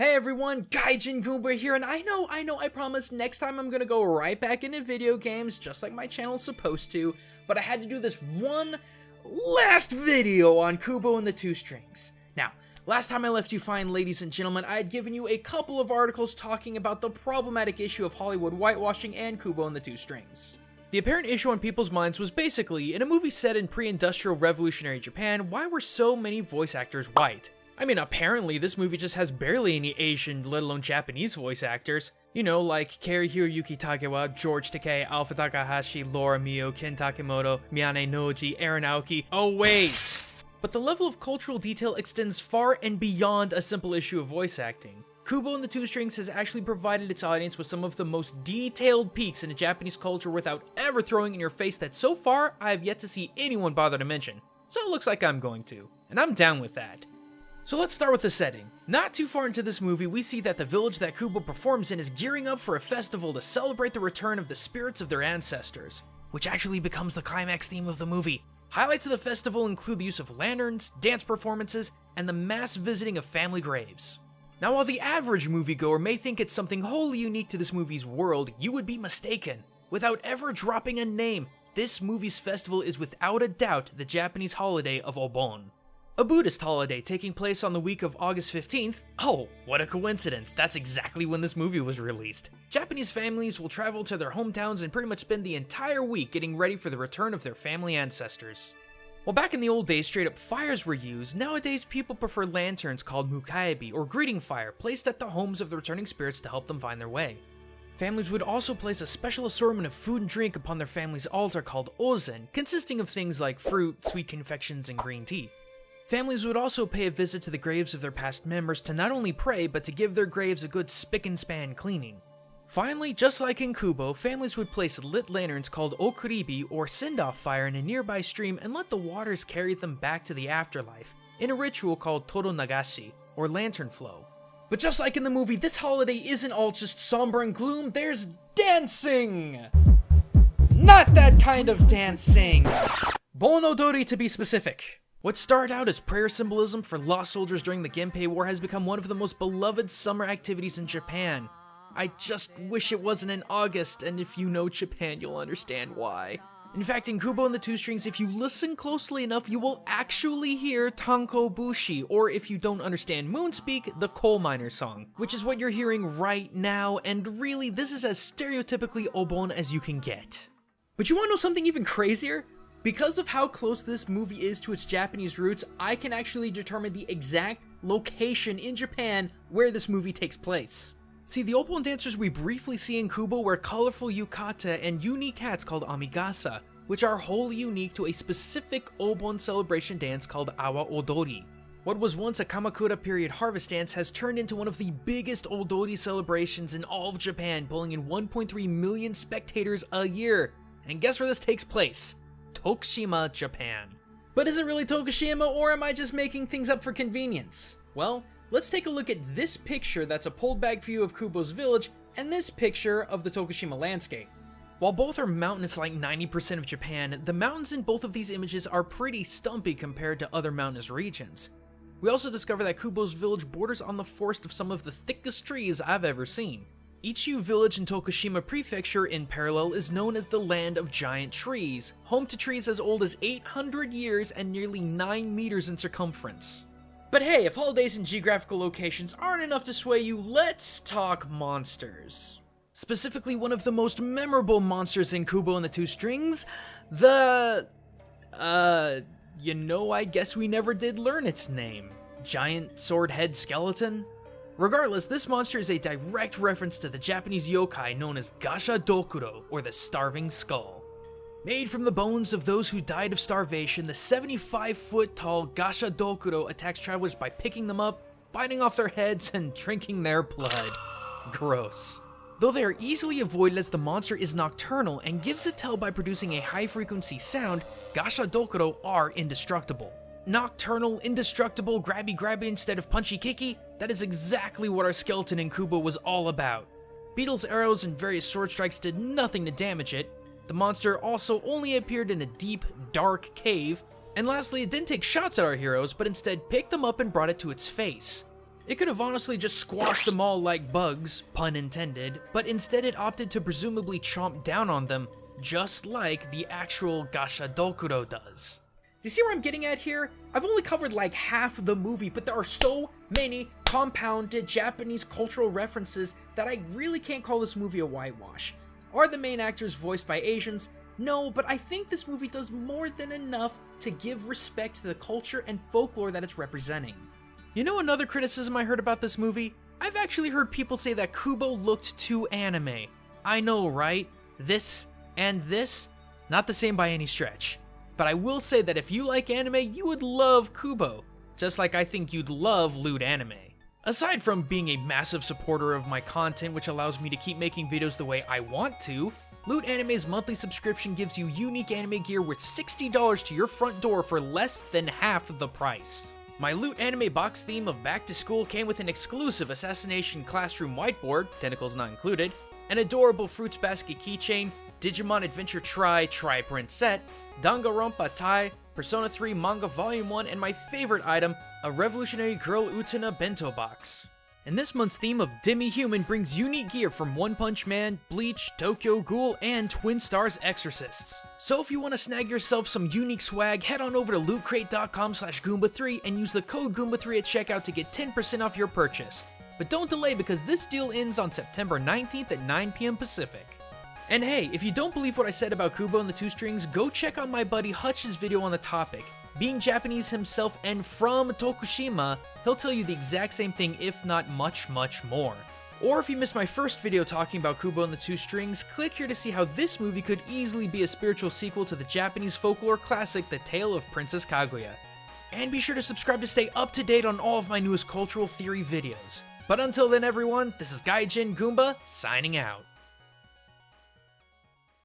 Hey everyone, Gaijin Goombah here, and I know, I promise next time I'm gonna go right back into video games, just like my channel's supposed to, but I had to do this one last video on Kubo and the Two Strings. Now, last time I left you fine, ladies and gentlemen, I had given you a couple of articles talking about the problematic issue of Hollywood whitewashing and Kubo and the Two Strings. The apparent issue on people's minds was basically, in a movie set in pre-industrial revolutionary Japan, why were so many voice actors white? I mean, apparently this movie just has barely any Asian, let alone Japanese voice actors. You know, like Kari Hiroyuki Takewa, George Takei, Alpha Takahashi, Laura Mio, Ken Takemoto, Miyane Noji, Aaron Aoki. Oh wait! But the level of cultural detail extends far and beyond a simple issue of voice acting. Kubo and the Two Strings has actually provided its audience with some of the most detailed peeks into Japanese culture without ever throwing in your face that so far I have yet to see anyone bother to mention. So it looks like I'm going to. And I'm down with that. So let's start with the setting. Not too far into this movie, we see that the village that Kubo performs in is gearing up for a festival to celebrate the return of the spirits of their ancestors, which actually becomes the climax theme of the movie. Highlights of the festival include the use of lanterns, dance performances, and the mass visiting of family graves. Now, while the average moviegoer may think it's something wholly unique to this movie's world, you would be mistaken. Without ever dropping a name, this movie's festival is without a doubt the Japanese holiday of Obon. A Buddhist holiday taking place on the week of August 15th. Oh, what a coincidence, that's exactly when this movie was released. Japanese families will travel to their hometowns and pretty much spend the entire week getting ready for the return of their family ancestors. While back in the old days straight up fires were used, nowadays people prefer lanterns called mukaebi or greeting fire placed at the homes of the returning spirits to help them find their way. Families would also place a special assortment of food and drink upon their family's altar called ozen, consisting of things like fruit, sweet confections, and green tea. Families would also pay a visit to the graves of their past members to not only pray, but to give their graves a good spick and span cleaning. Finally, just like in Kubo, families would place lit lanterns called okuribi or send-off fire in a nearby stream and let the waters carry them back to the afterlife, in a ritual called toro nagashi, or lantern flow. But just like in the movie, this holiday isn't all just somber and gloom, there's dancing! Not that kind of dancing! Bon odori to be specific. What started out as prayer symbolism for lost soldiers during the Genpei War has become one of the most beloved summer activities in Japan. I just wish it wasn't in August, and if you know Japan, you'll understand why. In fact, in Kubo and the Two Strings, if you listen closely enough, you will actually hear Tanko Bushi, or if you don't understand Moonspeak, the coal miner song, which is what you're hearing right now, and really, this is as stereotypically Obon as you can get. But you wanna know something even crazier? Because of how close this movie is to its Japanese roots, I can actually determine the exact location in Japan where this movie takes place. See, the Obon dancers we briefly see in Kubo wear colorful yukata and unique hats called amigasa, which are wholly unique to a specific Obon celebration dance called awa odori. What was once a Kamakura period harvest dance has turned into one of the biggest odori celebrations in all of Japan, pulling in 1.3 million spectators a year. And guess where this takes place? Tokushima, Japan. But is it really Tokushima, or am I just making things up for convenience? Well, let's take a look at this picture that's a pulled back view of Kubo's village, and this picture of the Tokushima landscape. While both are mountainous like 90% of Japan, the mountains in both of these images are pretty stumpy compared to other mountainous regions. We also discover that Kubo's village borders on the forest of some of the thickest trees I've ever seen. Ichiu village in Tokushima Prefecture in parallel is known as the Land of Giant Trees, home to trees as old as 800 years and nearly 9 meters in circumference. But hey, if holidays and geographical locations aren't enough to sway you, let's talk monsters. Specifically, one of the most memorable monsters in Kubo and the Two Strings, I guess we never did learn its name. Giant sword-head skeleton? Regardless, this monster is a direct reference to the Japanese yokai known as Gasha Dokuro, or the Starving Skull. Made from the bones of those who died of starvation, the 75-foot-tall Gasha Dokuro attacks travelers by picking them up, biting off their heads, and drinking their blood. Gross. Though they are easily avoided as the monster is nocturnal and gives a tell by producing a high-frequency sound, Gasha Dokuro are indestructible. Nocturnal, indestructible, grabby instead of punchy kicky? That is exactly what our skeleton in Kubo was all about. Beetle's arrows and various sword strikes did nothing to damage it. The monster also only appeared in a deep, dark cave. And lastly, it didn't take shots at our heroes, but instead picked them up and brought it to its face. It could have honestly just squashed them all like bugs, pun intended, but instead it opted to presumably chomp down on them, just like the actual Gashadokuro does. Do you see where I'm getting at here? I've only covered like half of the movie, but there are so many compounded Japanese cultural references that I really can't call this movie a whitewash. Are the main actors voiced by Asians? No, but I think this movie does more than enough to give respect to the culture and folklore that it's representing. You know another criticism I heard about this movie? I've actually heard people say that Kubo looked too anime. I know, right? This and this, not the same by any stretch. But I will say that if you like anime, you would love Kubo, just like I think you'd love lewd anime. Aside from being a massive supporter of my content, which allows me to keep making videos the way I want to, Loot Anime's monthly subscription gives you unique anime gear worth $60 to your front door for less than half the price. My Loot Anime box theme of Back to School came with an exclusive Assassination Classroom whiteboard, tentacles not included, an adorable Fruits Basket keychain, Digimon Adventure Tri-Print set, Danganronpa Tai, Persona 3 Manga Volume 1, and my favorite item, a Revolutionary Girl Utena bento box. And this month's theme of Demi-Human brings unique gear from One Punch Man, Bleach, Tokyo Ghoul, and Twin Stars Exorcists. So if you want to snag yourself some unique swag, head on over to lootcrate.com/Goombah3 and use the code Goombah3 at checkout to get 10% off your purchase. But don't delay because this deal ends on September 19th at 9 p.m. Pacific. And hey, if you don't believe what I said about Kubo and the Two Strings, go check out my buddy Hutch's video on the topic. Being Japanese himself and from Tokushima, he'll tell you the exact same thing, if not much, much more. Or if you missed my first video talking about Kubo and the Two Strings, click here to see how this movie could easily be a spiritual sequel to the Japanese folklore classic, The Tale of Princess Kaguya. And be sure to subscribe to stay up to date on all of my newest cultural theory videos. But until then everyone, this is Gaijin Goombah, signing out.